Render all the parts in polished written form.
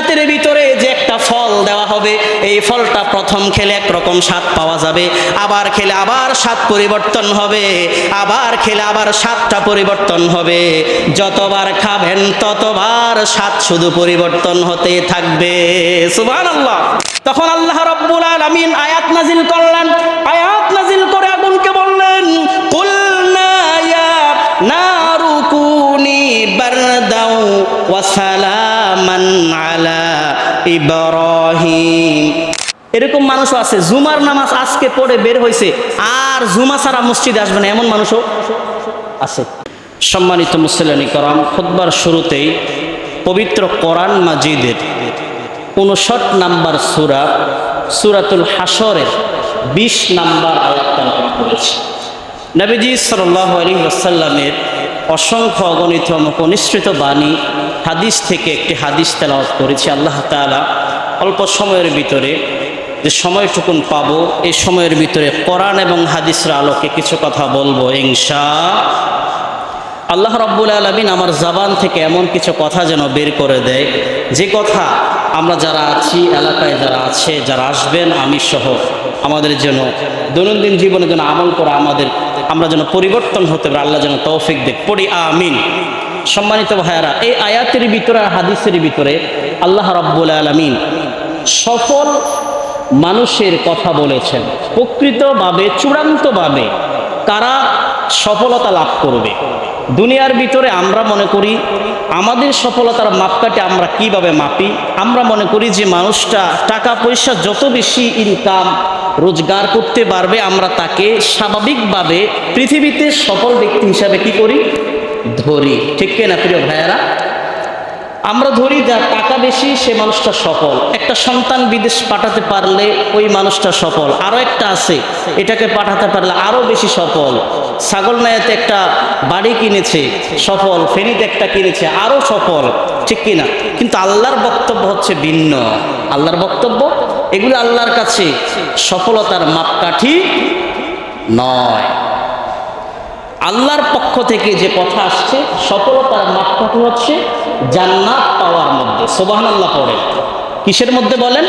জান্নাতের ভিতরে যে একটা ফল দেওয়া হবে, এই ফলটা প্রথম খেলে একরকম স্বাদ পাওয়া যাবে, আবার খেলে আবার স্বাদ পরিবর্তন হবে, আবার খেলে আবার স্বাদটা পরিবর্তন হবে। যতবার খাবেন ততবার স্বাদ শুধু পরিবর্তন হতে থাকবে। সুবহানাল্লাহ। তখন আল্লাহ রাব্বুল আলামিন আয়াত নাজিল করলেন। আয়াত নাজিল করে আগুনকে বললেন, কুলনা ইয়া নারু কুনি বারদাও ওয়া সালামান আলা ইব্রাহিম। এরকম মানুষও আছে, জুমার নামাজ আজকে পড়ে বের হয়েছে আর জুমা ছাড়া মসজিদে আসবে না, এমন মানুষও আছে। সম্মানিত মুসলিম করম, খুতবার শুরুতেই পবিত্র কোরআন মাজিদের 59 নাম্বার সূরা, সূরাতুল হাশরের 20 নাম্বার আয়াত তেলাওয়াত করেছি। নবীজি সাল্লাল্লাহু আলাইহি ওয়াসাল্লামের অসংখ্য অগণিত নিঃসৃত বাণী হাদিস থেকে একটি হাদিস তেলাওয়াত করেছি। আল্লাহ তাআলা অল্প সময়ের ভিতরে যে সময়টুকুন পাবো, এই সময়ের ভিতরে কোরআন এবং হাদিসের আলোকে কিছু কথা বলবো ইনশাআল্লাহ। আল্লাহ রাব্বুল আলামিন আমার জবান থেকে এমন কিছু কথা যেন বের করে দেয়, যে কথা আমরা যারা আছি, এলাকায় যারা আছে, যারা আসবেন, আমি সহ আমাদের যেন দৈনন্দিন জীবনে যেন আমল করা আমরা যেন পরিবর্তন হতে পারে, আল্লাহ যেন তৌফিক দেয়। পড়ি আমিন। সম্মানিত ভাইয়ারা, এই আয়াতের ভিতরে আর হাদিসের ভিতরে আল্লাহ রাব্বুল আলামিন সফল মানুষের কথা বলেছেন। প্রকৃতভাবে চূড়ান্তভাবে কারা সফলতা লাভ করবে। দুনিয়ার ভিতরে আমরা মনে করি আমাদের সফলতার মাপকাঠি আমরা কিভাবে মাপি। আমরা মনে করি যে মানুষটা টাকা পয়সা যত বেশি ইনকাম রোজগার করতে পারবে, আমরা তাকে স্বাভাবিকভাবে পৃথিবীতে সফল ব্যক্তি হিসাবে কি করি, ধরি। ঠিক কিনা প্রিয় ভাইয়ারা? আমরা ধরি যার টাকা বেশি সে মানুষটা সফল। একটা সন্তান বিদেশ পাঠাতে পারলে ওই মানুষটা সফল। আরও একটা আছে, এটাকে পাঠাতে পারলে আরও বেশি সফল। ছাগলনাইয়াতে একটা বাড়ি কিনেছে, সফল। ফেনীতে একটা কিনেছে, আরও সফল। ঠিক কিনা? কিন্তু আল্লাহর বক্তব্য হচ্ছে ভিন্ন। আল্লাহর বক্তব্য এগুলো আল্লাহর কাছে সফলতার মাপকাঠি নয়। আল্লাহর পক্ষ থেকে যে কথা আসছে, সফলতার মাপকাঠি হচ্ছে জান্নাত পাওয়ার মধ্যে। সুবহানাল্লাহ পড়ে। কিসের মধ্যে বলেন?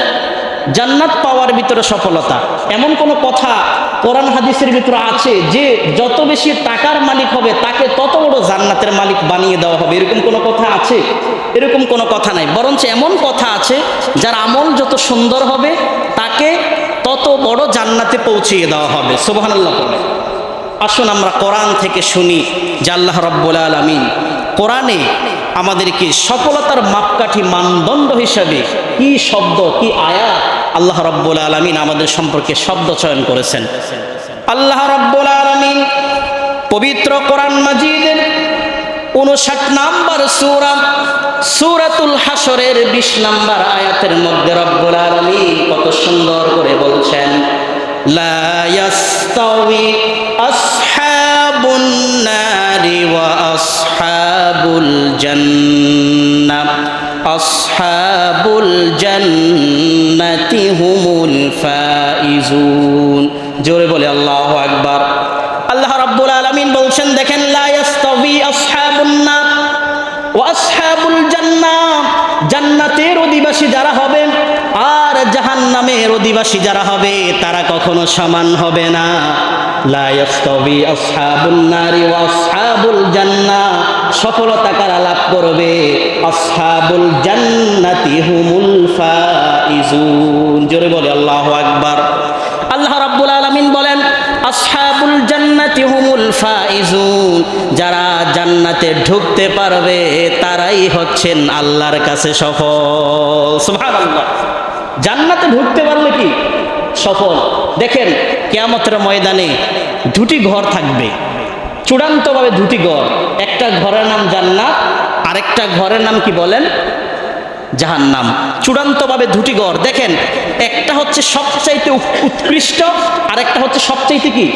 জান্নাত পাওয়ার ভিতরে সফলতা। এমন কোন কথা কোরআন হাদিসের ভিতরে আছে যে যত বেশি টাকার মালিক হবে তাকে তত বড় জান্নাতের মালিক বানিয়ে দেওয়া হবে? এরকম কোনো কথা আছে? এরকম কোনো কথা নাই। বরঞ্চ এমন কথা আছে, যার আমল যত সুন্দর হবে তাকে তত বড় জান্নাতে পৌঁছিয়ে দেওয়া হবে। সুবহানাল্লাহ পড়ে। আসুন আমরা কোরআন থেকে শুনি যে আল্লাহ রাব্বুল আলামিন কোরআনে আমাদেরকে সফলতার মাপকাঠি মানদণ্ড হিসাবে কি শব্দ, কি আয়াত আল্লাহ রাব্বুল আলামিন আমাদের সম্পর্কে শব্দ চয়ন করেছেন। আল্লাহ রাব্বুল আলামিন পবিত্র কোরআন মাজিদের 59 নাম্বার সূরা, সূরাতুল হাশরের 20 নাম্বার আয়াতের মধ্যে রাব্বুল আলামিন কত সুন্দর করে বলছেন, লা ইয়াস্তাউই আসহাবুন নারি ওয়া আসহাবুল জান্নাহ, আসহাবুল জান্নাতি হুমুল ফাইজুন। জোরে বলে আল্লাহু আকবার। আল্লাহ রাব্বুল আলামিন বলছেন, দেখেন, লা ইয়াস্তাউই আসহাবুন নার ওয়া আসহাবুল জান্নাহ, জান্নাতের অধিবাসী যারা হবে আর জাহান্নামের অধিবাসী যারা হবে তারা কখনো সমান হবে না। লা ইয়াস্তাউই আসহাবুন নারি ওয়া আসহাবুল জান্নাহ, সফলতা কারা লাভ করবে? আসহাবুল জান্নাতি হুমুল ফাইজুন। জোরে বলে আল্লাহু আকবার। আল্লাহ রাব্বুল আলামিন বলেন, আসহাবুল জান্নাতি হুমুল ফাইজুন, যারা জান্নাতে ঢুকতে পারবে তারাই হচ্ছেন আল্লাহর কাছে সফল। সুবহানাল্লাহ। জান্নাতে ঢুকতে পারলে কি সফল? দেখেন, কিয়ামতের ময়দানে দুটি ঘর থাকবে, চূড়ান্তভাবে দুটি ঘর। একটা ঘরের নাম জান্নাত, আরেকটা ঘরের নাম কি বলেন? জাহান্নাম। চূড়ান্তভাবে দুটি ঘর। দেখেন, একটা হচ্ছে সবচাইতে উৎকৃষ্ট, আর একটা হচ্ছে সবচাইতে কি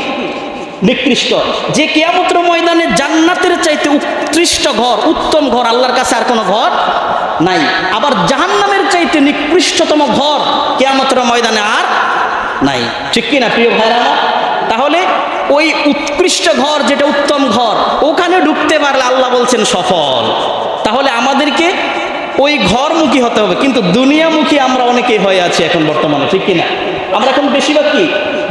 নিকৃষ্ট। যে কিয়ামতের ময়দানে জান্নাতের চাইতে উৎকৃষ্ট ঘর, উত্তম ঘর আল্লাহর কাছে আর কোনো ঘর নাই। আবার জাহান্নামের চাইতে নিকৃষ্টতম ঘর কিয়ামতের ময়দানে আর নাই। ঠিক কি না প্রিয় ভাইরা? তাহলে ওই উৎকৃষ্ট ঘর, যেটা উত্তম ঘর, ওখানে ঢুকতে পারলে আল্লাহ বলছেন সফল। তাহলে আমাদেরকে ওই ঘরমুখী হতে হবে। কিন্তু দুনিয়ামুখী আমরা অনেকেই হয়ে আছি এখন বর্তমানে, ঠিক কিনা? আমরা এখন বেশিরভাগ কি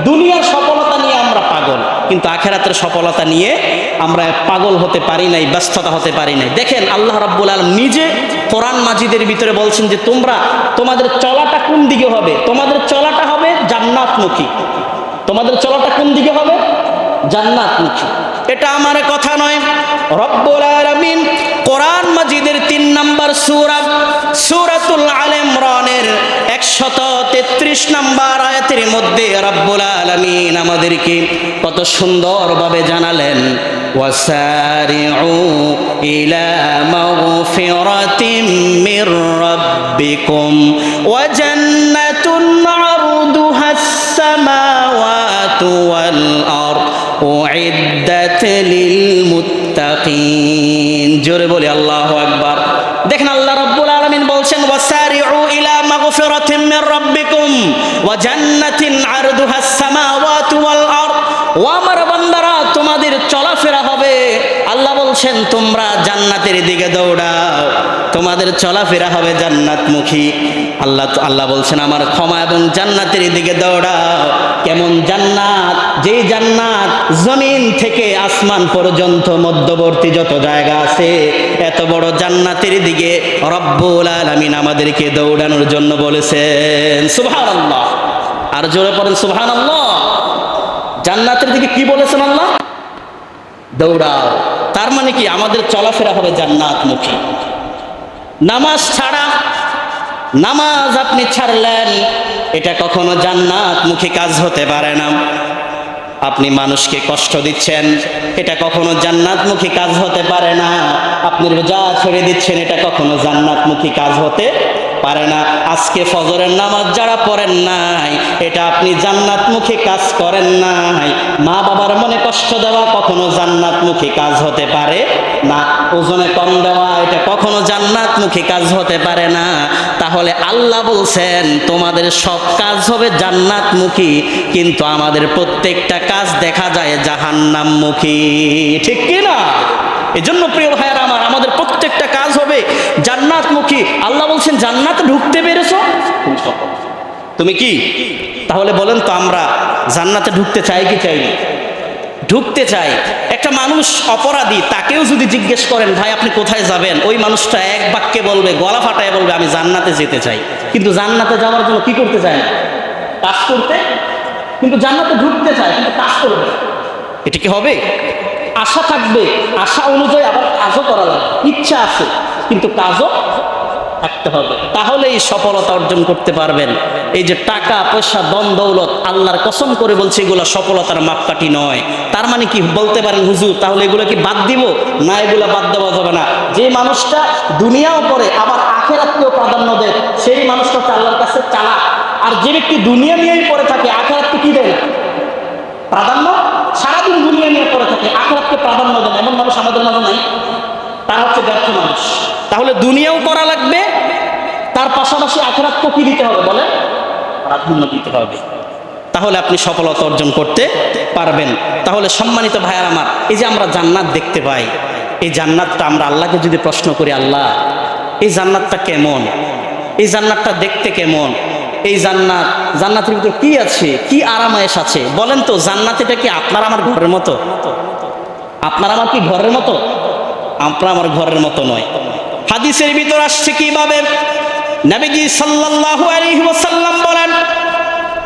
দুনিয়ার সফলতা নিয়ে আমরা পাগল, কিন্তু আখেরাতের সফলতা নিয়ে আমরা পাগল হতে পারি নাই, ব্যস্ততা হতে পারি নাই। দেখেন আল্লাহ রাব্বুল আলামিন নিজে কোরআন মাজিদের ভিতরে বলছেন যে তোমাদের চলাটা কোন দিকে হবে? তোমাদের চলাটা হবে জান্নাতমুখী। তোমাদের চলাটা কোন দিকে হবে? জান্নাতমুখী। এটা আমার কথা নয়, রব্বুল আলামিন কোরআন মাজিদের 3 নম্বর সূরা সূরাতুল আল ইমরানের 133 নম্বর আয়াতের মধ্যে রব্বুল আলামিন আমাদেরকে কত সুন্দরভাবে জানালেন, ওয়াসারিউ ইলা মাগফিরাতিম মির রাব্বিকুম ওয়া জান্নাতুন আরদুহাস সামাওয়াতু ওয়াল আরদ উইদ্দাত লিল মুত্তাকিন। জোরে বলি আল্লাহু আকবার। দেখেন আল্লাহ রাব্বুল আলামিন বলছেন, ওয়াসারিউ ইলা মাগফিরাতিম মির রাব্বিকুম ওয়া জান্নাতিন আরদুহাস সামাওয়াতু ওয়াল আরদ। ও আমার বান্দারা, তোমাদের চলাফেরা হবে, আল্লাহ বলছেন তোমরা জান্নাতের দিকে দৌড়াও, তোমাদের চলাফেরা হবে জান্নাতমুখী। আল্লাহ বলছেন আমার ক্ষমা এবং জান্নাতের দিকে দৌড়াও। কেমন জান্নাত? যেই জান্নাত জমিন থেকে আসমান পর্যন্ত মধ্যবর্তী যত জায়গা আছে, এত বড় জান্নাতের দিকে রব্বুল আলামিন আমাদেরকে দৌড়ানোর জন্য বলেছেন। সুবহানাল্লাহ, আর জোরে পড়েন সুবহানাল্লাহ। জান্নাতের দিকে কি বলেছেন আল্লাহ? দৌড়াও। তার মানে কি আমাদের চলাফেরা হবে জান্নাতমুখী। নামাজ ছাড়া, নামাজ আপনি ছাড়লেন, এটা কখনো জান্নাতমুখী কাজ হতে পারে না। আপনি মানুষকে কষ্ট দিচ্ছেন, এটা কখনো জান্নাতমুখী কাজ হতে পারে না। আপনি রোজা ছেড়ে দিচ্ছেন, এটা কখনো জান্নাতমুখী কাজ হতে পারে না। আজকে ফজরের নামাজ যারা পড়েন নাই, এটা আপনি জান্নাতমুখী কাজ করেন নাই। মা বাবার মনে কষ্ট দেওয়া কখনো জান্নাতমুখী কাজ হতে পারে না। ওজনে কম দেওয়া, এটা কখনো জান্নাতমুখী কাজ হতে পারে না। তাহলে আল্লাহ বলছেন তোমাদের সব কাজ হবে জান্নাতমুখী, কিন্তু আমাদের প্রত্যেকটা কাজ দেখা যায় জাহান্নামমুখী, ঠিক কি না? এজন্য প্রিয় ভাইয়েরা আমার, আমাদের প্রত্যেকটা কাজ হবে জান্নাতমুখী। আল্লাহ বলছেন জান্নাতে ঢুকতে পেরেছো, তুমি কি? তাহলে বলেন তো আমরা জান্নাতে ঢুকতে চাই কি চাই না? ঢুকতে চাই। একটা মানুষ অপরাধী, তাকেও যদি জিজ্ঞেস করেন ভাই আপনি কোথায় যাবেন, ওই মানুষটা এক বাক্যে বলবে, গলা ফাটায় বলবে আমি জান্নাতে যেতে চাই। কিন্তু জান্নাতে যাওয়ার জন্য কি করতে চায় না? কাজ করতে। কিন্তু জান্নাতে ঢুকতে চায়, কিন্তু কাজ করবে। এটা কি হবে? আশা থাকবে, আশা অনুযায়ী আবার কাজও করা লাগবে। ইচ্ছা আছে কিন্তু কাজও থাকতে হবে, তাহলেই সফলতা অর্জন করতে পারবেন। এই যে টাকা পয়সা ধন দৌলত, আল্লাহর কসম করে বলছে এগুলো সফলতার মাপকাঠি নয়। তার মানে কি বলতে পারেন হুজুর তাহলে এগুলো কি বাদ দিব? না, এগুলো বাদ দেওয়া যাবে না। যে মানুষটা দুনিয়াও করে আবার আখেরাতকেও প্রাধান্য দেয়, সেই মানুষটা আল্লাহর কাছে চালাক। আর যে ব্যক্তি দুনিয়া নিয়েই পড়ে থাকে, আখেরাতকে কি দেয়? প্রাধান্য। সারাদিন দুনিয়া নিয়ে পড়ে থাকে, আখেরাতকে প্রাধান্য দেন, এমন মানুষ আমাদের মাঝে নাই। তারা হচ্ছে ব্যর্থ মানুষ। তাহলে দুনিয়াও করা লাগবে, তার পাশাপাশি আখেরাতকে কি দিতে হবে? বলে প্রাধান্য দিতে হবে। তাহলে আপনি সফলতা অর্জন করতে পারবেন। তাহলে সম্মানিত ভাইয়ার আমার, এই যে আমরা জান্নাত দেখতে পাই, এই জান্নাতটা আমরা আল্লাহকে যদি প্রশ্ন করি, আল্লাহ এই জান্নাতটা কেমন, এই জান্নাতটা দেখতে কেমন, এই জান্নাতের ভিতরে কি আছে, কি আরামায়েশ আছে, বলেন তো জান্নাত এটা কি আপনার আমার ঘরের মতো? আপনার আমার কি ঘরের মতো? আপনার আমার ঘরের মতো নয়। হাদিসের ভিতর আসছে কিভাবে, নবীজি সাল্লাল্লাহু আলাইহি ওয়াসাল্লাম বলেন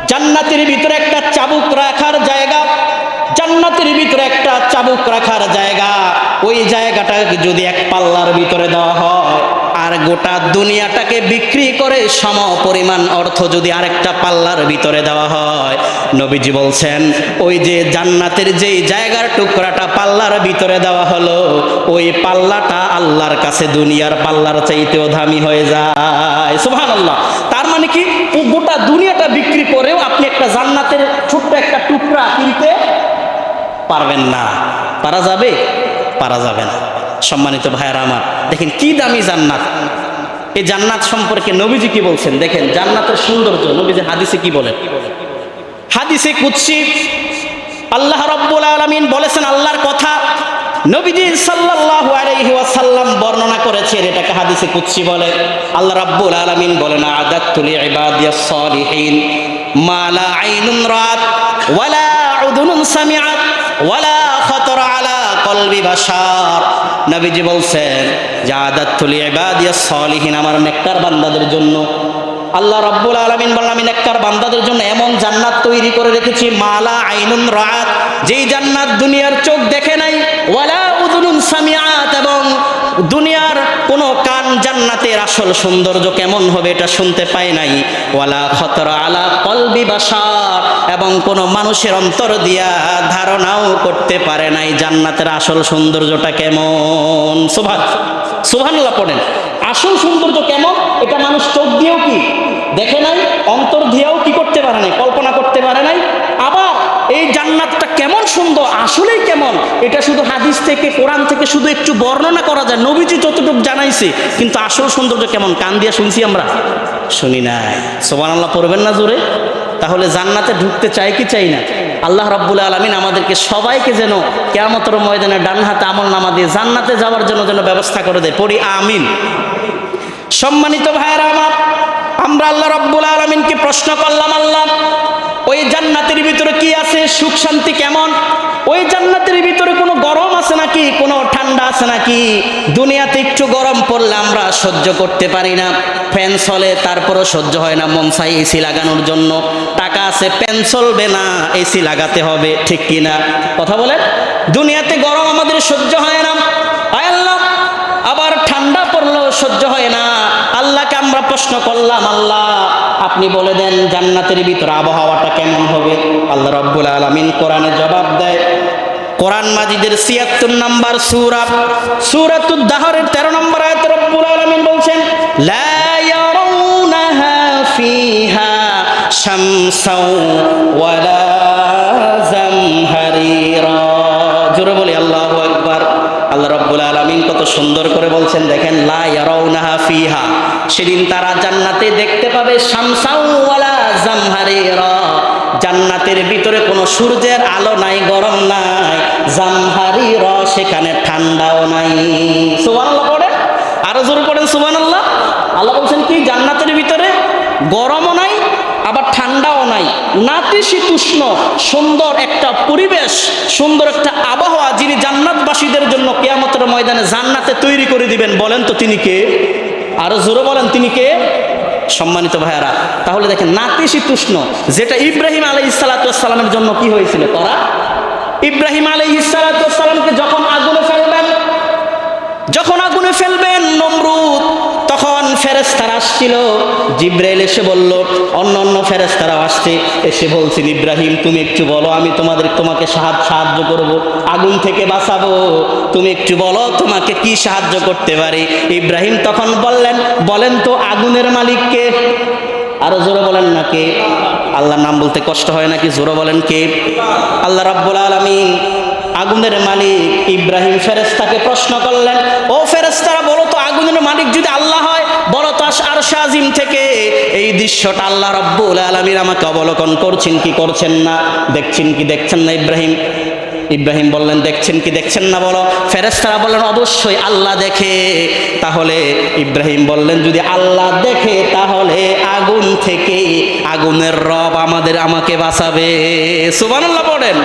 জান্নাতের ভিতরে একটা চাবুক রাখার জায়গা, জান্নাতের ভিতরে একটা চাবুক রাখার জায়গা, ওই জায়গাটা যদি এক পাল্লার ভিতরে দেওয়া হয়, আর গোটা দুনিয়াটাকে বিক্রি করে সম পরিমাণ অর্থ যদি আরেকটা পাল্লার ভিতরে দেওয়া হয়, নবীজি বলছেন ওই যে জান্নাতের যেই জায়গার টুকরাটা পাল্লার ভিতরে দেওয়া হলো, ওই পাল্লাটা আল্লাহর কাছে দুনিয়ার পাল্লার চাইতেও দামি হয়ে যায়। সুবহানাল্লাহ। তার মানে কি ও গোটা দুনিয়াটা বিক্রি করেও আপনি একটা জান্নাতের ছোট্ট একটা টুকরা কিনতে পারবেন না। পারা যাবে? পারা যাবে না। সম্মানিত ভাইয়েরা আমার, দেখেন কি দামি জান্নাত। এই জান্নাত সম্পর্কে নবীজি কি বলছেন দেখেন, জান্নাতের সৌন্দর্য নবীজি হাদিসে কি বলেন। হাদিসে কুদসি আল্লাহ রাব্বুল আলামিন বলেছেন, আল্লাহর কথা, নবীজি সাল্লাল্লাহু আলাইহি ওয়াসাল্লাম বর্ণনা করেছেন, এটাকে হাদিসে কুদসি বলে। আল্লাহ রাব্বুল আলামিন বলেন, আ'দাততু লিইবাদিয়াস সালিহিন মা লা আইনুন রাত ওয়ালা উযুনুন সামিআত ওয়ালা খাতারা আলা কলবি বাশার। নবীজি বলছেন যে আ'দাততু লিইবাদিয়াস সালিহিন, আমার নেককার বান্দাদের জন্য আল্লাহ রাব্বুল আলামিন বলেন, আমি নেককার বান্দাদের জন্য এমন জান্নাত তৈরি করে রেখেছি, মালা আইনুন রাত, যেই জান্নাত দুনিয়ার চোখ দেখে নাই, ওয়ালা উযুনুন সামিআত, এবং দুনিয়ার কোনো কান জান্নাতের আসল সৌন্দর্য কেমন হবে এটা শুনতে পায় নাই, ওয়ালা খাতারা আলা কলবি বাশার, এবং কোনো মানুষের অন্তর দিয়া ধারণাও করতে পারে নাই জান্নাতের আসল সৌন্দর্যটা কেমন। সুবহানাল্লাহ পড়েন। আসল সৌন্দর্য কেমন এটা মানুষ চোখ দিয়েও কি দেখে নাই, অন্তর দিয়েও কি করতে পারে নাই, কল্পনা করতে পারে নাই। আবার এই জান্নাতটা কেমন সুন্দর, আসলেই কেমন, এটা শুধু হাদিস থেকে, কোরআন থেকে শুধু একটু বর্ণনা করা যায়, নবীজি যতটুকু জানাইছে, কিন্তু আসল সৌন্দর্য কেমন কান দিয়ে শুনছি আমরা? শুনি নাই। সুবহানাল্লাহ পড়বেন না জোরে? তাহলে জান্নাতে ঢুকতে চাই কি চাই না? আল্লাহ রাব্বুল আলামিন আমাদেরকে সবাইকে যেন কিয়ামতের ময়দানে ডান হাতে আমলনামা দিয়ে জান্নাতে যাওয়ার জন্য যেন ব্যবস্থা করে দেয়। পড়ি আমিন। সম্মানিত ভাইয়েরা আমার, আমরা আল্লাহ রাব্বুল আলামিনকে প্রশ্ন করলাম, আল্লাহ ওই জান্নাতের ভিতরে কি আছে, সুখ শান্তি কেমন? ওই জান্নাতের ভিতরে কোনো গরম আছে নাকি, কোনো ঠান্ডা আছে নাকি? দুনিয়াতে একটু গরম পড়লে আমরা সহ্য করতে পারি না, ফ্যান চলে তারপরও সহ্য হয় না, মন চাই এসি লাগানোর জন্য, টাকা আছে ফ্যান চলবে না, এসি লাগাতে হবে, ঠিক কিনা কথা বলেন? দুনিয়াতে গরম আমাদের সহ্য হয় না, আয় আল্লাহ, আবার ঠান্ডা পড়লেও সহ্য হয় না। আল্লাহকে আমরা প্রশ্ন করলাম, আল্লাহ আপনি বলে দেন জান্নাতের ভিতরে আবহাওয়াটা কেমন হবে? আল্লাহ রাব্বুল আলামিন কোরআনে জবাব দেয়। কোরআন মাজিদের ৭৬ নম্বর সূরা, সূরাতুদ দাহরের ১৩ নম্বর আয়াতে রাব্বুল আলামিন বলছেন, লা ইয়ারাউনাহা ফিহা শামসাও ওয়ালা জামহারিরা। জোরে বলি আল্লাহু আকবার। আল্লাহ রাব্বুল আলামিন কত সুন্দর করে বলছেন, দেখেন, লা ইয়ারাউনাহা ফিহা, সেদিন তারা জান্নাতে দেখতে পাবে শামসাও ওয়ালা জামহারিরা, জান্নাতের ভিতরে কোনো সূর্যের আলো নাই, গরম নাই, জামহারিরা, সেখানে ঠান্ডাও নাই। সুবহানাল্লাহ পড়েন, আরো জোরে পড়েন সুবহানাল্লাহ। আল্লাহ বলছেন কি, জান্নাতের ভিতরে গরমও নাই আবার ঠান্ডাও নাই, নাতিশীতোষ্ণ সুন্দর একটা পরিবেশ, সুন্দর একটা আবহাওয়া যিনি জান্নাতবাসীদের জন্য কিয়ামতের ময়দানে জান্নাতে তৈরি করে দিবেন, বলেন তো তিনি কে? আরো জোরে বলেন, তিনি কে? সম্মানিত ভাইয়ারা, তাহলে দেখেন, নাতিশীতোষ্ণ, যেটা ইব্রাহিম আলাইহিস সালাতু ওয়াস সালামের জন্য কি হয়েছিল করা? ইব্রাহিম আলাইহিস সালাতু ওয়াস সালামকে যখন আগুনে ফেলবেন নমরুদ, তখন ফেরেশতারা আসছিল, জিবরাইল এসে বলল, অন্য ফেরেশতারা আসছে, এসে বলছেন, ইব্রাহিম তুমি একটু বলো, আমি তোমাকে সাহায্য করব, আগুন থেকে বাঁচাবো, তুমি একটু বলো তোমাকে কি সাহায্য করতে পারি? ইব্রাহিম তখন বলেন তো আগুনের মালিক কে? আরো জোরে বলেন না কে? আল্লাহর নাম বলতে কষ্ট হয় নাকি? জোরে বলেন কে? আল্লাহ রাব্বুল আলামিন আগুনের মালিক ইব্রাহিম ফেরেশতাকে প্রশ্ন করলেন, ও ফেরেশতারা বলো তো, আগুনের মালিক যদি আল্লাহ হয়, বলো তো আরশ আজিম থেকে এই দৃশ্যটা আল্লাহ রাব্বুল আলামিন আমাকে অবলোকন করছেন কি করছেন না, দেখছেন কি দেখছেন না? ইব্রাহিম বললেন, দেখছেন কি দেখছেন না বলো। ফেরেশতারা বললেন, অবশ্যই আল্লাহ দেখে। তাহলে ইব্রাহিম বললেন, যদি আল্লাহ দেখে তাহলে আগুন থেকে আগুনের রব আমাকে বাঁচাবে। সুবহানাল্লাহ পড়েন।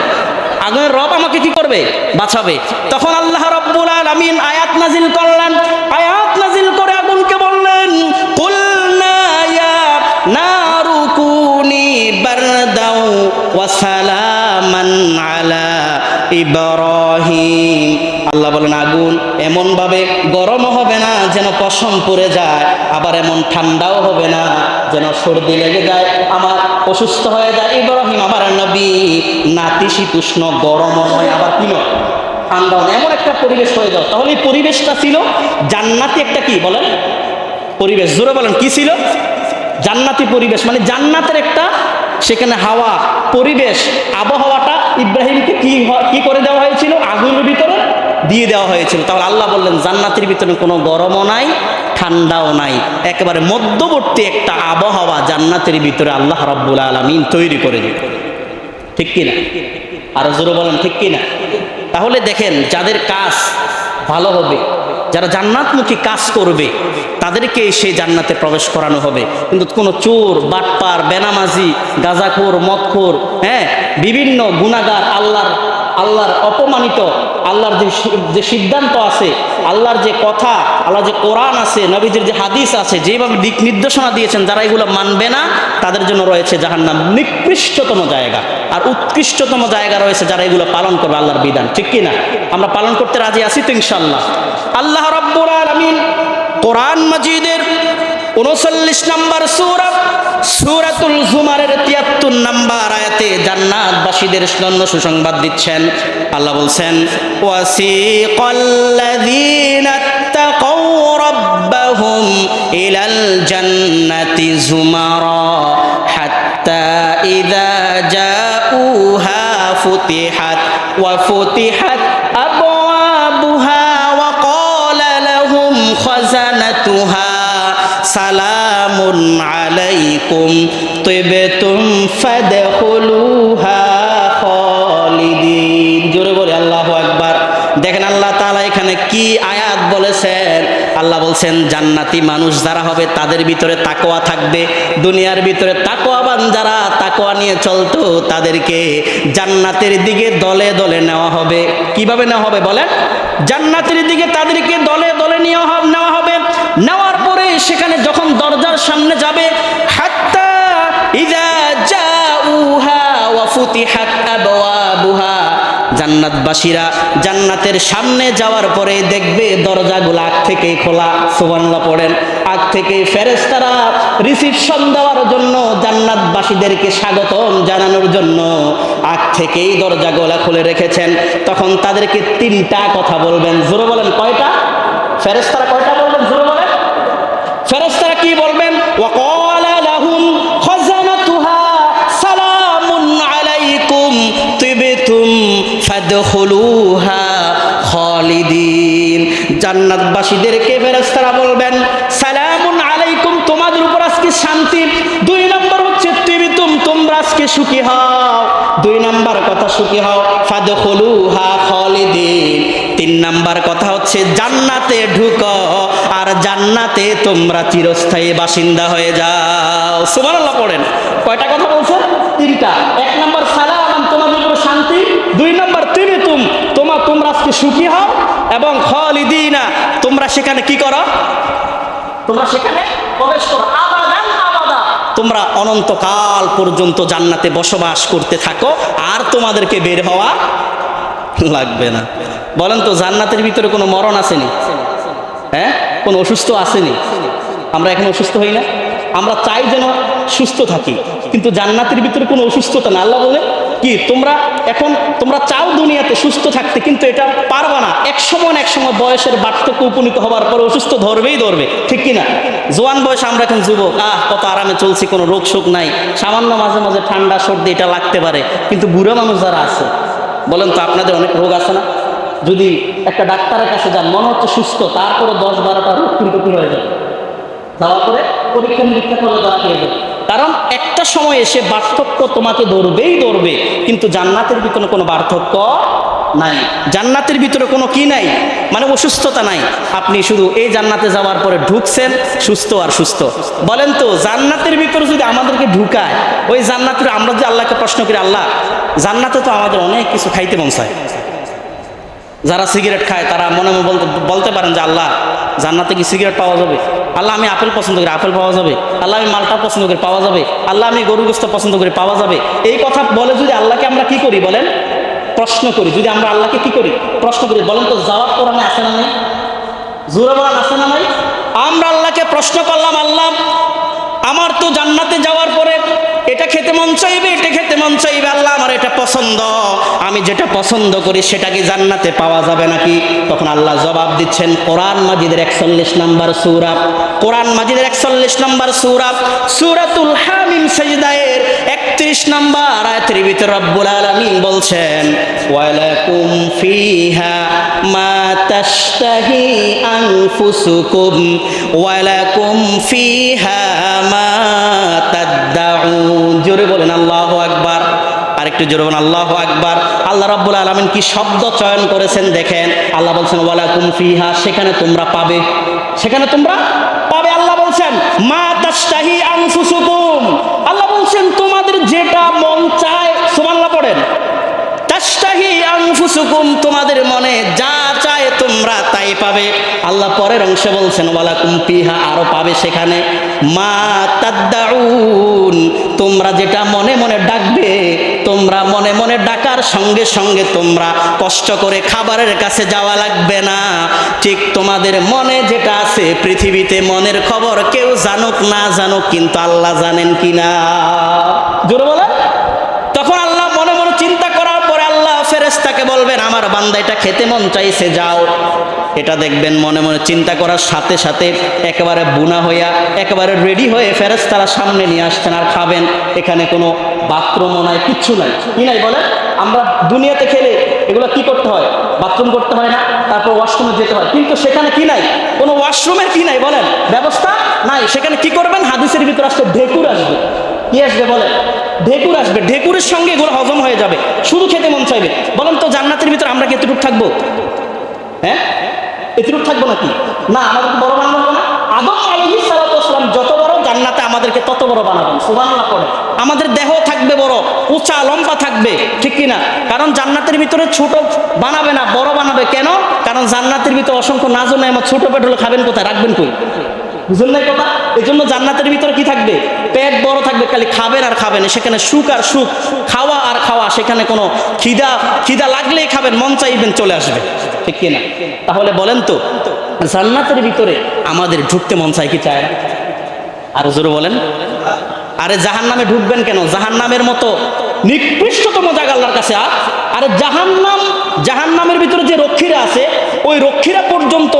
আগুনের রব আমাকে কি করবে? বাঁচাবে। তখন আল্লাহ রাব্বুল আলামিন আয়াত নাজিল করলেন, আয়াত নাজিল করে আগুনকে বললেন, কুলনা ইয়া নারু কুনি বারদাও ওয়া সালামান আলা ইব্রাহিম। আল্লাহ বলেন, আগুন এমন ভাবে গরম হবে না যেন পশম পড়ে যায়, আবার এমন ঠান্ডাও হবে না যেন সর্দি লেগে যায়, আমার অসুস্থ হয়ে যায়। ইব্রাহিম আমার নবী নাতিশীতোষ্ণ, গরমও নয় আবার কি নয়, ঠান্ডাও নয়, এমন একটা পরিবেশ হয়ে যাও। তাহলে এই পরিবেশটা ছিল জান্নাতি একটা কি বলেন পরিবেশ, জোরে বলেন কি ছিল? জান্নাতি পরিবেশ, মানে জান্নাতের একটা সেখানে হাওয়া, পরিবেশ, আবহাওয়াটা ইব্রাহিমকে কি করে দেওয়া হয়েছিল? আগুনের ভিতরে দিয়ে দেওয়া হয়েছিল। তাহলে আল্লাহ বললেন, জান্নাতের ভিতরে কোনো গরমও নাই, ঠান্ডাও নাই, একেবারে মধ্যবর্তী একটা আবহাওয়া জান্নাতের ভিতরে আল্লাহ রাব্বুল আলামিন তৈরি করে দিল। ঠিক কিনা? আরো জোরে বলেন ঠিক কিনা? তাহলে দেখেন যাদের কাজ ভালো হবে, যারা জান্নাতমুখী কাজ করবে তাদেরকে সেই জান্নাতে প্রবেশ করানো হবে। কিন্তু কোনো চোর, বাটপার, বেনামাজি, গাঁজাখোর, মদখোর, হ্যাঁ, বিভিন্ন গুনাহগার, আল্লাহর অপমানিত, আল্লাহর যে সিদ্ধান্ত আছে, আল্লাহর যে কথা, আল্লাহর যে কোরআন আছে, নবীজির যে হাদিস আছে, যেভাবে দিক নির্দেশনা দিয়েছেন, যারা এগুলো মানবে না তাদের জন্য রয়েছে জাহান্নাম, নিকৃষ্টতম জায়গা। আর উৎকৃষ্টতম জায়গা রয়েছে যারা এগুলো পালন করবে, আল্লাহর বিধান। ঠিক কি না? আমরা পালন করতে রাজি আছি তো ইনশাআল্লাহ? আল্লাহ রাব্বুল আলামিন কোরআন মাজিদের 39 নম্বর সূরা, সূরাতুল জুমারের 73 নম্বর আয়াতে জান্নাতবাসীদের জন্য সুসংবাদ দিচ্ছেন। আল্লাহ বলছেন, ওয়াসিকাল্লাযীনা ইত্তাকাউ রাব্বাহুম ইলাল জান্নাতি যুমারা হাত্তা ইযা জাউহা ফুতিহাত আবওয়াবুহা ওয়া ক্বালা লাহুম খাযানাতুহা সালামুন আলাইকুম তিবতুম ফাদখুলুহা খালিদিন। জোরে বলে আল্লাহু আকবার। দেখেন আল্লাহ তাআলা এখানে কি আয়াত বলেছেন। আল্লাহ বলছেন জান্নাতি মানুষ যারা হবে তাদের ভিতরে তাকওয়া থাকবে। দুনিয়ার ভিতরে তাকওয়াবান যারা তাকওয়া নিয়ে চলতো তাদেরকে জান্নাতের দিকে দলে দলে নেওয়া হবে। কিভাবে নেওয়া হবে বলেন? জান্নাতের দিকে তাদেরকে দলে দলে নেওয়া হবে। নেওয়ার পরে সেখানে যখন দরজার সামনে যাবে, হাত্তা ইযা জাউহা ওয়া ফুতিহাত আবওয়াবুহা, জান্নাতবাসীরা জান্নাতের সামনে যাওয়ার পরে দেখবে দরজাগুলো আগ থেকেই খোলা। সুবহানাল্লাহ পড়েন। আগ থেকে ফেরেশতারা রিসিপশন দেওয়ার জন্য, জান্নাতবাসীদেরকে স্বাগতম জানানোর জন্য আগ থেকেই দরজাগুলো খুলে রেখেছেন। তখন তাদেরকে 3টা কথা বলবেন। জোরে বলেন কয়টা? ফেরেশতারা কয়টা বলবেন? জোরে বলেন। ফেরেশতারা কি বলবেন? ওয়া ক্বালা লাহুম খাযানাতুহা সালামুন আলাইকুম তিবতুম ফাদখুলুহা খালিদিন। জান্নাতবাসীদেরকে ফেরেশতারা বলবেন, সালামুন আলাইকুম, তোমাদের উপর আজকে শান্তি। 2 নম্বর হচ্ছে তিবতুম, তোমরা আজকে সুখী হও। 2 নম্বর কথা সুখী হও। ফাদখুলুহা খালিদিন, 3 নম্বর কথা হচ্ছে জান্নাতে ঢুকো আর জান্নাতে তোমরা চিরস্থায়ী বাসিন্দা হয়ে যাও। সুবহানাল্লাহ পড়েন। কয়টা কথা বলছে? 3টা। 1 নম্বর সালাম, তোমাদের উপর শান্তি। 2 নম্বর তিবতুম, তোমরা আজকে সুখী হও। এবং খালিদিনা, তোমরা সেখানে কি করো? তোমরা সেখানে প্রবেশ করো। আবাদান আবাদা, তোমরা অনন্তকাল পর্যন্ত জান্নাতে বসবাস করতে থাকো, আর তোমাদেরকে বের হওয়া লাগবে না। বলেন তো জান্নাতের ভিতরে কোনো মরণ আসেনি? হ্যাঁ, কোনো অসুস্থ আসেনি? আমরা এখন অসুস্থ হই না? আমরা চাই যেন সুস্থ থাকি, কিন্তু জান্নাতের ভিতরে কোনো অসুস্থতা না। আল্লাহ বলে কি, তোমরা চাও দুনিয়াতে সুস্থ থাকতে, কিন্তু এটা পারবা না। এক সময় বয়সের বার্ধক্য উপনীত হওয়ার পর অসুস্থ ধরবে। ঠিক কিনা? জোয়ান বয়স আমরা এখন যুবক, কত আরামে চলছি, কোনো রোগ শোক নাই, সামান্য মাঝে মাঝে ঠান্ডা সর্দি এটা লাগতে পারে। কিন্তু বুড়া মানুষ যারা আছে, বলেন তো আপনাদের অনেক রোগ আছে না? যদি একটা ডাক্তারের কাছে যান, মনে হচ্ছে সুস্থ, তারপরে 10-12টা রোগ কিন্তু কি হয়ে যায়, যাওয়ার পরে পরীক্ষা নিরীক্ষা করে ধরা খেয়ে যাবে। কারণ একটা সময় এসে বার্ধক্য তোমাকে ধরবে, কিন্তু জান্নাতের ভিতরে কোনো বার্ধক্য নাই। জান্নাতের ভিতরে কোনো কি নাই, মানে অসুস্থতা নাই। আপনি শুধু এই জান্নাতে যাওয়ার পরে ঢুকছেন সুস্থ আর সুস্থ। বলেন তো জান্নাতের ভিতরে যদি আমাদেরকে ঢুকায়, ওই জান্নাতের আমরা যে আল্লাহকে প্রশ্ন করি, আল্লাহ জান্নাতে তো আমাদের অনেক কিছু খাইতে মন চায়। যারা সিগারেট খায় তারা মনে মনে বলতে পারেন যে আল্লাহ জান্নাতে কি সিগারেট পাওয়া যাবে? আল্লাহ আমি আপেল পছন্দ করি, আপেল পাওয়া যাবে? আল্লাহ আমি মালটা পছন্দ করি, পাওয়া যাবে? আল্লাহ আমি গরু গোশত পছন্দ করি, পাওয়া যাবে? এই কথা বলে যদি আল্লাহকে আমরা কি করি বলেন? প্রশ্ন করি। যদি আমরা আল্লাহকে কি করি? প্রশ্ন করি। বলেন তো জবাব কোরআনে আছে না নাই? জোরে বলেন আছে না নাই? আমরা আল্লাহকে প্রশ্ন করলাম, আল্লাহ আমার তো জান্নাতে যাওয়ার পরে এটা খেতে মন চাইবে, এটা খেতে মন চাইবে, আল্লাহ আমার এটা পছন্দ, আমি যেটা পছন্দ করি সেটা কি জান্নাতে পাওয়া যাবে নাকি? তখন আল্লাহ জবাব দিচ্ছেন কোরআন মাজিদের 41 নম্বর সূরা, কোরআন মাজিদের 41 নম্বর সূরা, সূরাতুল হামিম সাজদায়ের 31 নম্বর আয়াতের ভিতরে রব্বুল আলামিন বলছেন, ওয়ালাকুম ফিহা মা তাশতাহি আনফুসুকুম ওয়ালাকুম ফিহা মা তাদদাউন। জোরে বলেন আল্লাহু আকবার। আর আরেকটু জোরে বলুন আল্লাহু আকবার। আল্লাহ রাব্বুল আলামিন কি শব্দ চয়ন করেছেন দেখেন। আল্লাহ বলছেন ওয়ালাকুম ফিহা, সেখানে তোমরা পাবে, সেখানে তোমরা পাবে। আল্লাহ বলছেন মা তাশতাহি আনফুসুকুম, আল্লাহ বলছেন তোমাদের যেটা মন চায়, সুবহানাল্লাহ পড়েন, তাশতাহি আনফুসুকুম, তোমাদের মনে যা চায় তোমরা তাই পাবে। আল্লাহ পরের অংশে বলছেন ওয়ালাকুম ফিহা, আরো পাবে সেখানে মা তাদউন, তোমরা যেটা মনে মনে ডাকবে, তোমরা মনে মনে ডাকার সঙ্গে সঙ্গে তোমরা কষ্ট করে খাবারের কাছে যাওয়া লাগবে না। ঠিক তোমাদের মনে যেটা আছে, পৃথিবীতে মনের খবর কেউ জানুক না জানুক, কিন্তু আল্লাহ জানেন কিনা, জোরে বলে। তখন আল্লাহ মনে মনে চিন্তা করার পরে আল্লাহ ফেরেশতাকে বলবেন আমার বান্দা এটা খেতে মন চাইছে, যাও। এটা দেখবেন মনে মনে চিন্তা করার সাথে সাথে একেবারে বুনা হইয়া একেবারে রেডি হয়ে ফেরেশতারা সামনে নিয়ে আসছেন আর খাবেন। এখানে কোনো বাথরুমও নাই, কিচ্ছু নাই, কি নাই বলে। আমরা দুনিয়াতে খেলে এগুলো কি করতে হয়, বাথরুম করতে হয় না, তারপর ওয়াশরুমে যেতে হয়, কিন্তু সেখানে কি নাই, কোনো ওয়াশরুমের কি নাই বলেন, ব্যবস্থা নাই। সেখানে কি করবেন, হাদিসের ভিতরে আসলে ঢেকুর আসবে, কি আসবে বলে, ঢেকুর আসবে, ঢেকুরের সঙ্গে এগুলো হজম হয়ে যাবে, শুধু খেতে মন চাইবে। বলেন তো জান্নাতের ভিতরে আমরা কি এতটুকু থাকবো? হ্যাঁ, এতটুকু থাকবো নাকি? না, আমাদের বড় বানাবো না। আদম আলাইহিস সালাতু ওয়াস সালাম যত বড়, জান্নাতে আমাদেরকে তত বড় বানাবেন, সুবহানাল্লাহ পড়ে। আমাদের দেহ থাকবে বড়, উঁচা লম্বা থাকবে, ঠিক কিনা? কারণ জান্নাতের ভিতরে ছোট বানাবে না, বড় বানাবে। কেন? কারণ জান্নাতের ভিতরে অসংখ্য নাজু নেয়ামত, ছোট পেট হলে খাবেন কোথায়, রাখবেন কই, বুঝলেন না কথা? এই জন্য জান্নাতের ভিতরে কি থাকবে, পেট বড় থাকবে, খালি খাবেন আর খাবেন, সেখানে সুখ আর সুখ, খাওয়া আর খাওয়া, সেখানে কোনো খিদা লাগলেই খাবেন, মন চাইবেন চলে আসবে, ঠিক কিনা? তাহলে বলেন তো জান্নাতের ভিতরে আমাদের ঢুকতে মন চায় কি চায়? আর জোরে বলেন। আরে জাহান্নামে ঢুকবেন কেন? জাহান্নামের মতো নিকৃষ্টতম জায়গা আল্লাহর কাছে। আরে জাহান্নামের ভিতরে যে রক্ষীরা আছে, ওই রক্ষীরা পর্যন্ত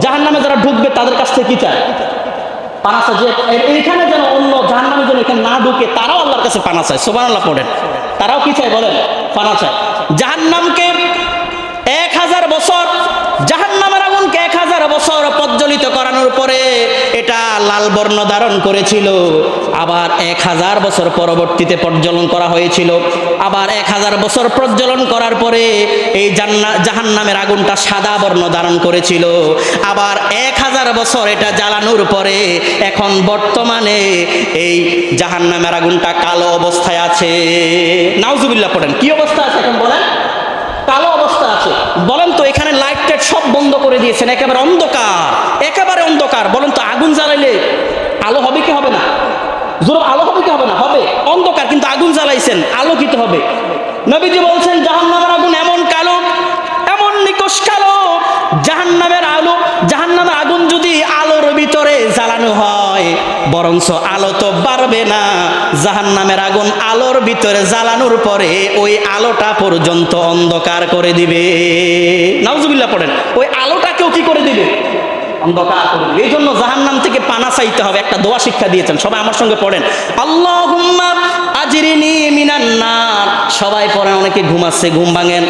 জাহান্নামে যারা ঢুকবে তাদের কাছ থেকে কি চায়? পানা চায়, যে এইখানে যেন অন্য জাহান্নামে যেন এখানে না ঢুকে, তারাও আল্লাহর কাছে পানা চায়, সুবহানাল্লাহ পড়েন। তারাও কি চায় বলেন? পানা চায়। জাহান্নামকে 1000 বছর, জাহান্নামের আগুনকে 1000 বছর প্রজ্বলিত করানোর পরে এটা লাল বর্ণ ধারণ করেছিল। আবার 1000 বছর পরবর্তীতে প্রজ্বলন করা হয়েছিল। আবার 1000 বছর প্রজ্বলন করার পরে এই জাহান্নামের আগুনটা সাদা বর্ণ ধারণ করেছিল। আবার 1000 বছর এটা জ্বালানোর পরে এখন বর্তমানে এই জাহান্নামের আগুনটা কালো অবস্থায় আছে। নাউজুবিল্লাহ পড়েন। কি অবস্থা আছে এখন বলেন? কালো অবস্থা আছে। বলেন তো এখানে লাইট টাইট সব বন্ধ করে দিয়েছেন, একেবারে অন্ধকার, একেবারে অন্ধকার। বলেন তো আগুন জ্বালাইলে আলো হবে কি হবে না? জোর আলো হবে কি হবে না? হবে। অন্ধকার, কিন্তু আগুন জ্বালাইছেন, আলোকিত হবে। নবীজি বলছেন জাহান্নামের আগুন এমন কালো, এমন নিকষ কালো, জাহান্নামের আগুন যদি আলোর ভিতরে জ্বালানো হয়, বরঞ্চ আলো তো বাড়বে না, জাহান্নামের আগুন আলোর ভিতরে জ্বালানোর পরে ওই আলোটা পর্যন্ত অন্ধকার করে দিবে। নাউজুবিল্লাহ পড়েন। ওই আলোটাকেও কি করে দিবে? অন্ধকার করে দিবে। এই জন্য জাহান্নাম থেকে পানা চাইতে হবে। একটা দোয়া শিক্ষা দিয়েছেন, সবাই আমার সঙ্গে পড়েন, আল্লাহুম্মা আজিরিনি মিনান নার। সবাই পড়েন, অনেকে ঘুমাচ্ছে, ঘুম ভাঙেন,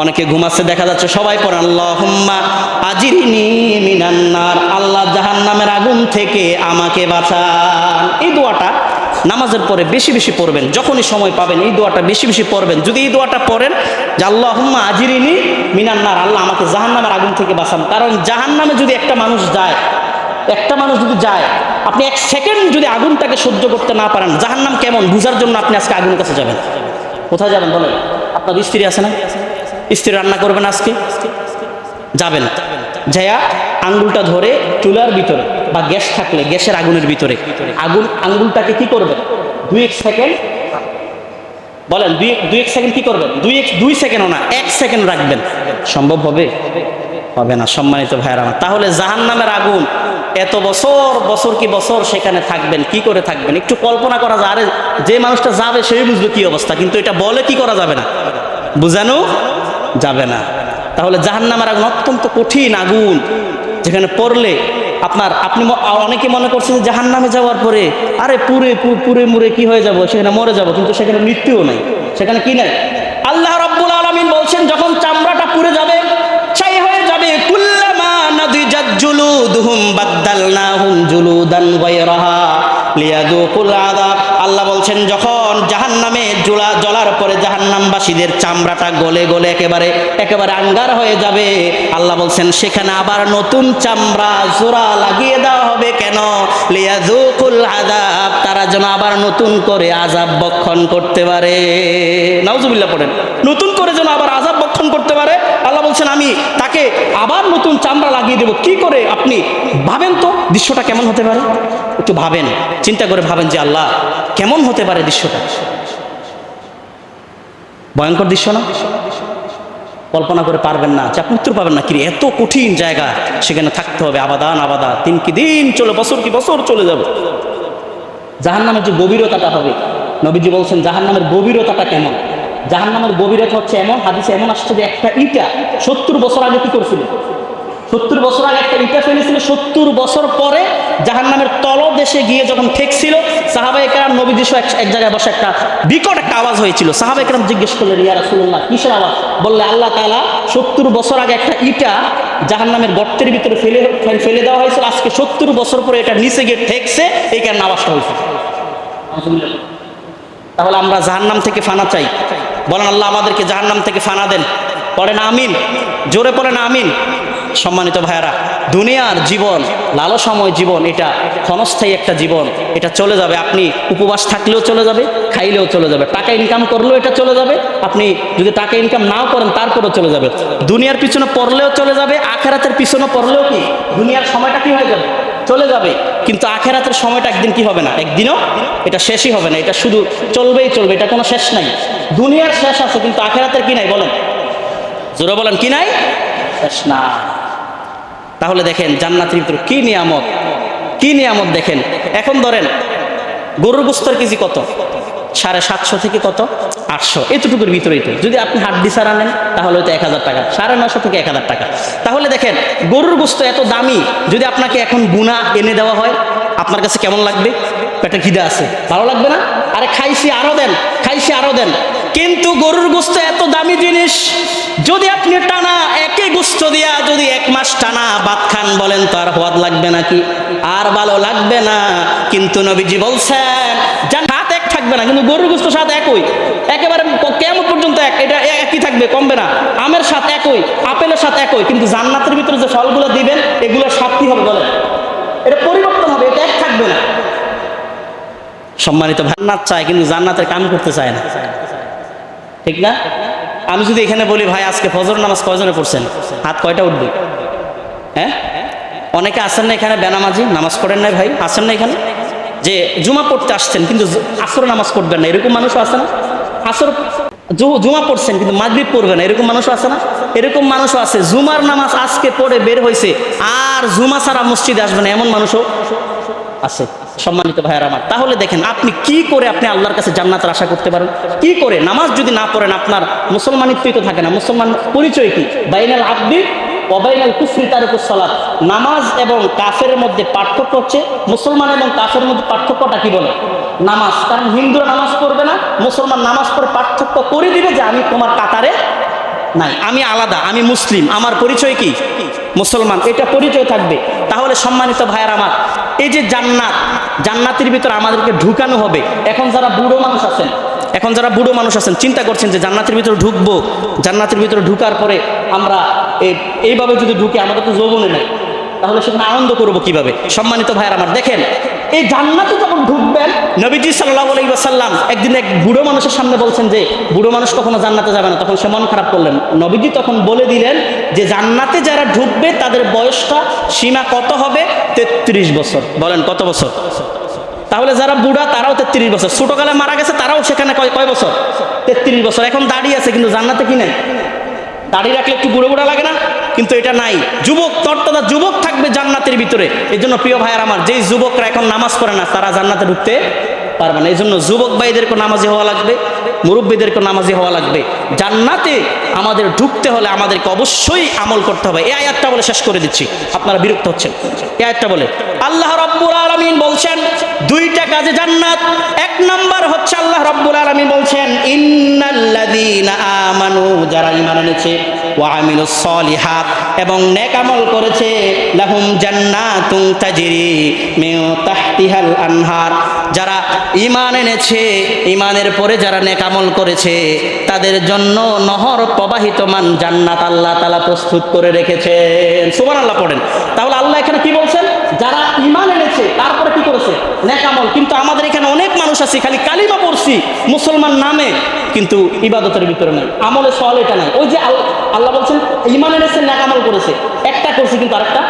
অনেকে ঘুমাচ্ছে দেখা যাচ্ছে, সবাই পড়েন আল্লাহুম্মা আজিরিনি মিনান নার, আল্লাহ জাহান্নামের আগুন থেকে আমাকে বাঁচান। এই দোয়াটা নামাজের পরে বেশি বেশি পড়বেন, যখনই সময় পাবেন এই দোয়াটা বেশি বেশি পড়বেন। যদি এই দোয়াটা পড়েন যে আল্লাহুম্মা আজিরিনি মিনান নার, আল্লাহ আমাকে জাহান্নামের আগুন থেকে বাঁচান। কারণ জাহান্নামে যদি একটা মানুষ যদি যায়, আপনি 1 সেকেন্ড যদি আগুনটাকে সহ্য করতে না পারেন, জাহান্নাম কেমন বুঝার জন্য আপনি আজকে আগুনের কাছে যাবেন। কোথায় যাবেন বলেন? আপনার স্ত্রী আছে না? স্ত্রী রান্না করবেন আজকে, যাবেন, যাইয়া আঙ্গুলটা ধরে চুলার ভিতরে বা গ্যাস থাকলে গ্যাসের আগুনের ভিতরে আঙ্গুলটাকে কি করবেন? 2 সেকেন্ড বলেন, 2 সেকেন্ড কি করবেন? 2 সেকেন্ডও না, 1 সেকেন্ড রাখবেন। সম্ভব হবে? হবে না। সম্মানিত ভাইয়েরা আমার, তাহলে জাহান্নামের আগুন এত বছর কি বছর সেখানে থাকবেন, কি করে থাকবেন? একটু কল্পনা করা যায়। আরে যে মানুষটা যাবে সেই বুঝবে কি অবস্থা, কিন্তু এটা বলে কি করা যাবে না, বুঝানো যাবে না। তাহলে জাহান্নামের আগুন অত্যন্ত কঠিন আগুন, যেখানে পড়লে আপনি অনেকে মনে করছেন যে জাহান্নামে যাওয়ার পরে আরে পুরে মুরে কি হয়ে যাব, সেখানে মরে যাব, কিন্তু সেখানে মৃত্যুও নাই, সেখানে কি নাই। আল্লাহ রাব্বুল আলামিন বলছেন যখন চামড়াটা পুড়ে যাবে, ছাই হয়ে যাবে, কুল্লামা নাদিজাত জুলুদুহুম বাদদালনাহুম জুলুদান গায়রাহা লিয়াযুকুল আযাব, আল্লাহ বলছেন যখন জাহান্নামে জ্বলার পরে জাহান্নামবাসীদের চামড়াটা গলে গলে একেবারে আঙ্গার হয়ে যাবে, আল্লাহ বলছেন সেখানে আবার নতুন চামড়া জোড়া লাগিয়ে দেওয়া হবে। কেন? লিয়াযুকুল আযাব, তারা যেন আবার নতুন করে আযাব বক্ষণ করতে পারে। নাউজুবিল্লাহ পড়েন। নতুন করে যেন আবার আযাব বক্ষণ করতে পারে। আল্লাহ বলছেন আমি তাকে আবার নতুন চামড়া লাগিয়ে দেব। কি করে? আপনি ভাবেন তো দৃশ্যটা কেমন হতে পারে, একটু ভাবেন, চিন্তা করে ভাবেন যে আল্লাহ কেমন হতে পারে দৃশ্যটা। ভয়ঙ্কর দৃশ্য না? কল্পনা করে পারবেন না, চাপ উত্তর পাবেন না। কি এত কঠিন জায়গা, সেখানে থাকতে হবে আবাদান 3 দিন চলে, বছর চলে যাবে। জাহান্নামের যে গভীরতাটা হবে, নবীজি বলছেন জাহান্নামের গভীরতাটা কেমন। জাহান্নামের গভীরতা হচ্ছে এমন, হাদিসে এমন আসছে যে একটা ইটা 70 বছর আগে কি করছিল, 70 বছর আগে একটা ইটা ফেলেছিল, 70 বছর পরে জাহান্নামের তলদেশে গিয়ে যখন ঠেকছিল, সাহাবায়ে কেরাম নবীজি এক জায়গায় বসে একটা বিকট একটা আওয়াজ হয়েছিল। সাহাবায়ে কেরাম জিজ্ঞেস করলেন ইয়া রাসূলুল্লাহ কিসের আওয়াজ? বললে আল্লাহ তাআলা 70 বছর আগে একটা ইটা জাহান্নামের গর্তের ভিতরে ফেলে দেওয়া হয়েছিল, আজকে 70 বছর পরে এটা নিচে গিয়ে ঠেকছে, এই কারণে আওয়াজটা হয়েছে। তাহলে আমরা জাহান্নাম থেকে ফানা চাই। বলেন আল্লাহ আমাদেরকে জাহান্নাম থেকে ফানা দেন। পড়েন আমিন, জোরে পড়েন আমিন। সম্মানিত ভাইয়ারা, দুনিয়ার জীবন লালসাময় জীবন, এটা ক্ষণস্থায়ী একটা জীবন, এটা চলে যাবে। আপনি উপবাস থাকলেও চলে যাবে, খাইলেও চলে যাবে, টাকা ইনকাম করলেও এটা চলে যাবে, আপনি যদি টাকা ইনকাম নাও করেন তারপরেও চলে যাবে। দুনিয়ার পিছনে পড়লেও চলে যাবে, আখেরাতের পিছনে পড়লেও কি দুনিয়ার সময়টা কি হয়ে যাবে, চলে যাবে। কিন্তু আখেরাতের সময়টা একদিন কি হবে না, একদিনও এটা শেষই হবে না, এটা শুধু চলবে, এটা কোনো শেষ নাই। দুনিয়ার শেষ আছে কিন্তু আখেরাতের কি নাই? বলেন জোরে বলেন, কি নাই? শেষ না। তাহলে দেখেন জান্নাতের ভিতরে কি নিয়ামত দেখেন। এখন ধরেন গরুর গোস্তের কেজি কত? 750 থেকে কত 800, এতটুকুর ভিতরেই তো। যদি আপনি হাড্ডি ছাড়া নেন তাহলে হয়তো 1000 টাকা, 950 থেকে 1000 টাকা। তাহলে দেখেন গরুর গোস্ত এত দামি, যদি আপনাকে এখন বুনা এনে দেওয়া হয় আপনার কাছে কেমন লাগবে? পেটে খিদে আছে, ভালো লাগবে না? আরে খাইছি আরো দেন। কিন্তু গরুর গোস্ত এত দামি জিনিস, যদি আপনি টানা একই গোস্ত দিয়া যদি 1 মাস টানা ভাত খান, বলেন তো আর স্বাদ লাগবে নাকি? আর ভালো লাগবে না। কিন্তু নবীজি বলছেন স্বাদ এক থাকবে না, কিন্তু গরুর গোস্ত স্বাদ একই, একেবারে কিয়ামত পর্যন্ত এটা একই থাকবে, কমবে না। আমের স্বাদ একই, আপেলের স্বাদ একই, কিন্তু জান্নাতের ভিতরে যে ফলগুলো দিবেন এগুলোর স্বাদ কি হবে বলেন? এটা পরিবর্তন হবে, এটা এক থাকবে না। সম্মানিত জান্নাত চায় কিন্তু জান্নাতের কাম করতে চায় না, ঠিক না? আমি যদি এখানে বলি ভাই আজকে ফজর নামাজ কয়জনে পড়ছেন, হাত কয়টা উঠবে? হ্যাঁ, অনেকে আসেন না এখানে, বেনামাজি নামাজ পড়েন না ভাই, আসেন না এখানে, যে জুমা পড়তে আসছেন কিন্তু আসর নামাজ পড়বেন না, এরকম মানুষও আছে না? আসর জুমা পড়ছেন কিন্তু মাগরিব পড়বে না, এরকম মানুষও আছে না? এরকম মানুষও আছে জুমার নামাজ আজকে পড়ে বের হয়েছে আর জুমা ছাড়া মসজিদে আসবে না, এমন মানুষও আছে। সম্মানিত ভাইয়ের আমার, তাহলে দেখেন আপনি কি করে আপনি আল্লাহর কাছে জান্নাতের আশা করতে পারেন? কি করে? নামাজ যদি না পড়েন আপনার মুসলমানিত্বই তো থাকে না। মুসলমান পরিচয় কি? বাইনাল আবদি ওয়া বাইনাল কুফরি তারিকুস সালাত। নামাজ এবং কাফের মধ্যে পার্থক্য হচ্ছে, মুসলমান এবং কাফের মধ্যে পার্থক্যটা কি বলে? নামাজ। কারণ হিন্দুরা নামাজ পড়বে না, মুসলমান নামাজ পড়ে পার্থক্য করে দিবে যে আমি তোমার কাতারে নাই, আমি আলাদা, আমি মুসলিম, আমার পরিচয় কি? মুসলমান, এটা পরিচয় থাকবে। তাহলে সম্মানিত ভাইয়ের আমার, এই যে জান্নাতের ভিতরে আমাদেরকে ঢুকানো হবে। এখন যারা বুড়ো মানুষ আছেন চিন্তা করছেন যে জান্নাতের ভিতরে ঢুকবো, জান্নাতের ভিতরে ঢুকার পরে আমরা এইভাবে যদি ঢুকে আমাদের তো যৌবনে নাই, তাহলে সেখানে আনন্দ করবো কিভাবে? সম্মানিত ভাইয়ের আমার, দেখেন এই জান্নাতে যখন ঢুকবেন, নবীজি সাল্লাল্লাহু আলাইহি ওয়াসাল্লাম একদিন এক বুড়ো মানুষের সামনে বলছেন যে বুড়ো মানুষ কখনো জান্নাতে যাবে না। তখন সে মন খারাপ করলেন। নবীজি তখন বলে দিলেন যে জান্নাতে যারা ঢুকবে তাদের বয়সটা সীমা কত হবে? 33 বছর। বলেন কত বছর? তাহলে যারা বুড়া তারাও 33 বছর, ছোটকালে মারা গেছে তারাও সেখানে কয় বছর? 33 বছর। এখন দাড়ি আছে কিন্তু জান্নাতে কি নাই? দাড়ি রাখলে একটু বুড়ো লাগে না? কিন্তু এটা নাই। যুবক, তরতাজা যুবক থাকবে জান্নাতের ভিতরে। এই জন্য প্রিয় ভাইয়ার আমার, যেই যুবকরা এখন নামাজ পড়ে না তারা জান্নাতে ঢুকতে পারবে না। এই জন্য যুবক ভাইদেরকে নামাজি হওয়া লাগবে, মুরব্বীদেরকে নামাজি হওয়া লাগবে। জান্নাতে আমাদের ঢুকতে হলে আমাদেরকে অবশ্যই আমল করতে হবে। এই আয়াতটা বলে শেষ করে দিচ্ছি, আপনারা বিরক্ত হচ্ছেন। এই আয়াতটা বলে আল্লাহ রাব্বুল আলামিন বলছেন 2টা কাজে জান্নাত। 1 নাম্বার হচ্ছে আল্লাহ রাব্বুল আলামিন বলছেন ইন্নাল্লাযীনা আমানু, যারা ঈমান এনেছে, ওয়া আমিলুস সলিহাত, এবং নেক আমল করেছে, লাহুম জান্নাতুন তাজরি মিন তাহতিহাল আনহার, যারা ঈমান এনেছে, ঈমানের পরে যারা নেক আমল করেছে, তাদের জন্য নহর প্রবাহিতমান জান্নাত আল্লাহ তাআলা প্রস্তুত করে রেখেছেন। সুবহানাল্লাহ পড়েন। তাহলে আল্লাহ এখানে কি বলছেন? যারা ঈমান এনেছে তারপরে কি করেছে? নেক আমল। কিন্তু আমাদের এখানে অনেক মানুষ আছে খালি কালিমা পড়ছি মুসলমান নামে, কিন্তু ইবাদতের ভিতরে নাই, আমলে সওয়াল এটা নাই। ওই যে আল্লাহ বলছেন ঈমান এনেছে, নেক আমল করেছে, একটা করছে কিন্তু আরেকটা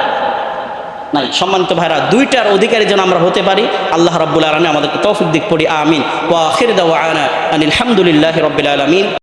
নাই। সম্মানিত ভাইরা, দুইটার অধিকারী যেন আমরা হতে পারি, আল্লাহ রাব্বুল আলামিন আমাদেরকে তৌফিক দিক পড়ি। আমিন। ওয়া আখির দাওয়ানা আনিল হামদুলিল্লাহি রাব্বিল আলামিন।